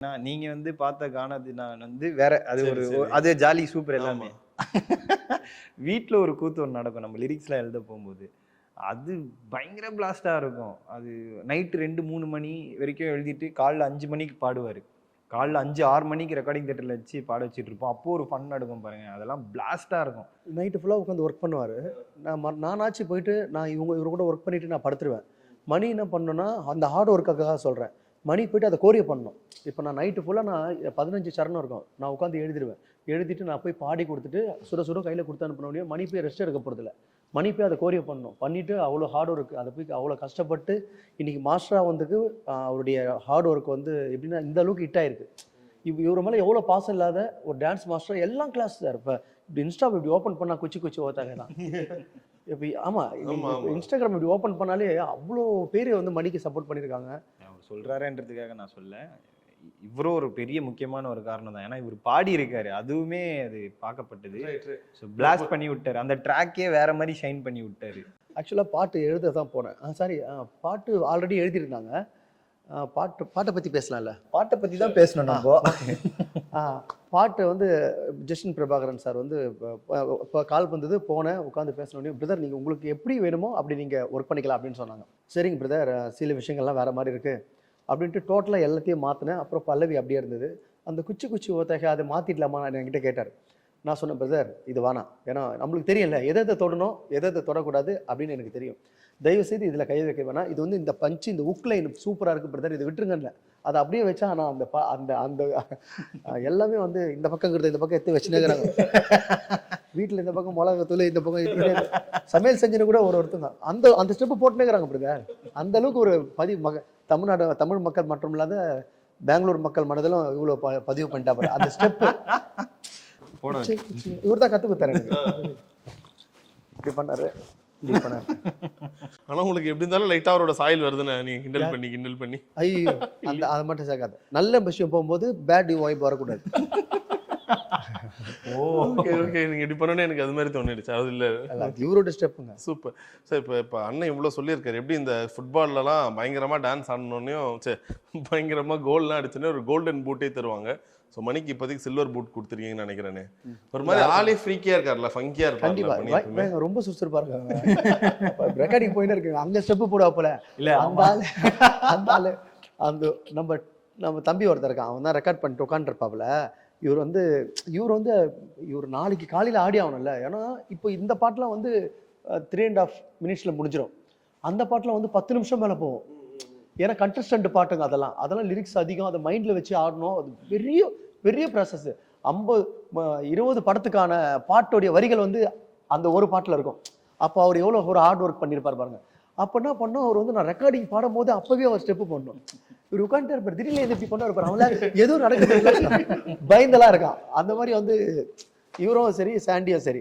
நீங்க வந்து பார்த்த கானாது நான் வந்து வேற அது சரி, ஒரு சரி. அது ஜாலி சூப்பர் எல்லாமே. ஆமா. வீட்ல ஒரு கூத்து ஒண்ணு நடக்கும் நம்ம லிரிக்ஸ்லாம் எழுத போகும்போது. அது பயங்கர பிளாஸ்ட்டா இருக்கும். அது நைட் 2, 3 மணி வரைக்கும் எழுதிட்டு காலைல 5 மணிக்கு பாடுவாரு. காலைல 5, 6 மணிக்கு ரெக்கார்டிங் தியேட்டர்ல வச்சு பாட வச்சுட்டு இருப்போம். அப்போ ஒரு ஃபன் நடக்கும் பாருங்க. அதெல்லாம் பிளாஸ்ட்டா இருக்கும். நைட்டு ஃபுல்லா உட்காந்து ஒர்க் பண்ணுவாரு. நானாச்சு போயிட்டு இவரு கூட ஒர்க் பண்ணிட்டு நான் படுத்துருவேன். மணி என்ன பண்ணணும்னா, அந்த ஹார்ட் ஒர்க்குக்காக சொல்றேன். மணி போயிட்டு அத கோரியோ பண்ணணும். இப்ப நான் நைட்டு ஃபுல்லா 15 சரணம் இருக்கும். நான் உட்காந்து எழுதிருவேன். எழுதிட்டு நான் போய் பாடி குடுத்துட்டு, சுட சுட கையில குடுத்து அனுப்புன மணி போய் ரெஸ்ட் எடுக்க போறதில்ல. மணி போய் அத கோரியோ பண்ணணும். பண்ணிட்டு அவ்வளோ ஹார்ட் ஒர்க். அத போய் அவ்வளோ கஷ்டப்பட்டு இன்னைக்கு மாஸ்டரா வந்துக்கு அவருடைய ஹார்ட் ஒர்க் வந்து எப்படின்னா இந்த அளவுக்கு ஹிட் ஆயிருக்கு. இவரு மேல எவ்வளோ பாசம் இல்லாத ஒரு டான்ஸ் மாஸ்டர் எல்லாம் கிளாஸ் சார். இப்ப இன்ஸ்டா இப்படி ஓப்பன் பண்ணா குச்சி குச்சி ஓத்தாங்க தான். இப்ப ஆமா இன்ஸ்டாகிராம் இப்படி ஓப்பன் பண்ணாலே அவ்வளோ பேர் வந்து மணிக்கு சப்போர்ட் பண்ணியிருக்காங்க. அவர் சொல்றாருன்றதுக்காக நான் சொல்ல. இவரும் ஒரு பெரிய முக்கியமான ஒரு காரணம் தான். ஏன்னா இவர் பாடி இருக்காரு. அதுவுமே அது பார்க்கப்பட்டது. ஸோ பிளாஸ்ட் பண்ணி விட்டாரு. அந்த ட்ராக்கே வேற மாதிரி ஷைன் பண்ணி விட்டாரு. ஆக்சுவலா பாட்டு எழுத தான் போனேன். சாரி பாட்டு ஆல்ரெடி எழுதியிருந்தாங்க. பாட்டை பத்தி பேசலாம்ல. பாட்டை பத்தி தான் பேசணும் நம்ம. பாட்டு வந்து ஜஸ்டின் பிரபாகரன் சார் வந்து இப்போ கால் வந்தது, போனேன் உட்காந்து பேசினோடனே, பிரதர் நீங்கள் உங்களுக்கு எப்படி வேணுமோ அப்படி நீங்கள் ஒர்க் பண்ணிக்கலாம் அப்படின்னு சொன்னாங்க. சரிங்க பிரதர், சில விஷயங்கள்லாம் வேறு மாதிரி இருக்குது அப்படின்ட்டு டோட்டலாக எல்லாத்தையும் மாற்றினேன். அப்புறம் பல்லவி அப்படியே இருந்தது. அந்த குச்சி குச்சி ஓத்தக அதை மாற்றிடலாமா நான் என்கிட்ட கேட்டார். நான் சொன்னேன் பிரதர் இது வேணாம், ஏன்னா நம்மளுக்கு தெரியல எதை தொடணும் எதை தொடக்கூடாது அப்படின்னு எனக்கு தெரியும். தயவுசெய்து இதில் கை வைக்க வேணாம். இது வந்து இந்த பஞ்சு இந்த உக்லைன் சூப்பராக இருக்குது பிரதர், இதை விட்டுருங்கல்ல. அதை அப்படியே வச்சா ஆனால் அந்த அந்த அந்த எல்லாமே வந்து இந்த பக்கங்கிறது இந்த பக்கம் எடுத்து வச்சுனேங்கிறாங்க. வீட்டில் இந்த பக்கம் மிளகாத்தூள், இந்த பக்கம் சமையல் செஞ்சுன்னு கூட ஒருத்தங்க அந்த அந்த ஸ்டெப்பு போட்டுனேங்கிறாங்க பிரதர். அந்த அளவுக்கு ஒரு தமிழ் மக்கள் மட்டும் இல்லாத பெங்களூர் மக்கள் மனதிலும் இவ்வளோ பதிவு பண்ணிட்டா அந்த ஸ்டெப்பு. இவர் தான் கத்து கொடுத்தாரு இப்படி பண்ணாரு. ஆனா உங்களுக்கு எப்படி இருந்தாலும் லைட்டா அவரோட சாயல் வருதுன்னு நீங்க கிண்டல் பண்ணி ஐயோ அந்த அதை மட்டும் சேர்க்காது. நல்ல விஷயம் போகும்போது பேட் வைப் வரக்கூடாது. ஓகே நீங்க இப்படி பண்ணோன்னே எனக்கு அது மாதிரி தோணிடுச்சு. அது இல்ல இவரோட ஸ்டெப்புங்க சூப்பர் சார். இப்போ அண்ணன் இவ்வளோ சொல்லியிருக்காரு, எப்படி இந்த ஃபுட்பால்லலாம் பயங்கரமா டான்ஸ் ஆடணுன்னையும் பயங்கரமா கோல்லாம் அடிச்சோன்னே ஒரு கோல்டன் பூட்டே தருவாங்க. ஸோ மணிக்கு இப்போதைக்கு சில்வர் பூட் கொடுத்துருக்கீங்கன்னு நினைக்கிறேனே. ஒரு மாதிரி ஆளே ஃப்ரீக்கியா இருக்காருல்ல, ஃபங்கியா இருக்காரு. ரொம்ப சுறுசுறுப்பாங்க. ரெக்கார்டிங் போயிட்டு இருக்குங்க, அங்க ஸ்டெப்பு போடுவாப்புல. இல்ல அந்த ஆளு அந்த நம்ம தம்பி ஒருத்தர் இருக்கான், அவன் தான் ரெக்கார்ட் பண்ணிட்டு உட்காந்துருப்பாப்புல. இவர் நாளைக்கு காலையில் ஆடி ஆகணும்ல. ஏன்னா இப்போ இந்த பாட்டெலாம் வந்து 3.5 மினிட்ஸில் முடிஞ்சிடும். அந்த பாட்டெலாம் வந்து 10 நிமிஷம் மேலே போகும். ஏன்னா கண்டஸ்டன்ட் பாட்டுங்க, அதெல்லாம் லிரிக்ஸ் அதிகம், அதை மைண்டில் வச்சு ஆடணும். அது பெரிய பெரிய ப்ராசஸ். 20 படத்துக்கான பாட்டோடைய வரிகள் வந்து அந்த ஒரு பாட்டில் இருக்கும். அப்போ அவர் எவ்வளோ ஒரு ஹார்ட் ஒர்க் பண்ணியிருப்பார் பாருங்க. அப்போ என்ன பண்ணோம், அவர் வந்து நான் ரெக்கார்டிங் பாடும் போது அப்பவே அவர் ஸ்டெப்பு பண்ணணும். இவர் உட்காந்துட்டு இருப்பார், திடீர்னு எப்படி பண்ண இருப்பார், அவங்கள எதுவும் நடக்குது பயந்தெல்லாம் இருக்கான். அந்த மாதிரி வந்து இவரும் சரி சாண்டியும் சரி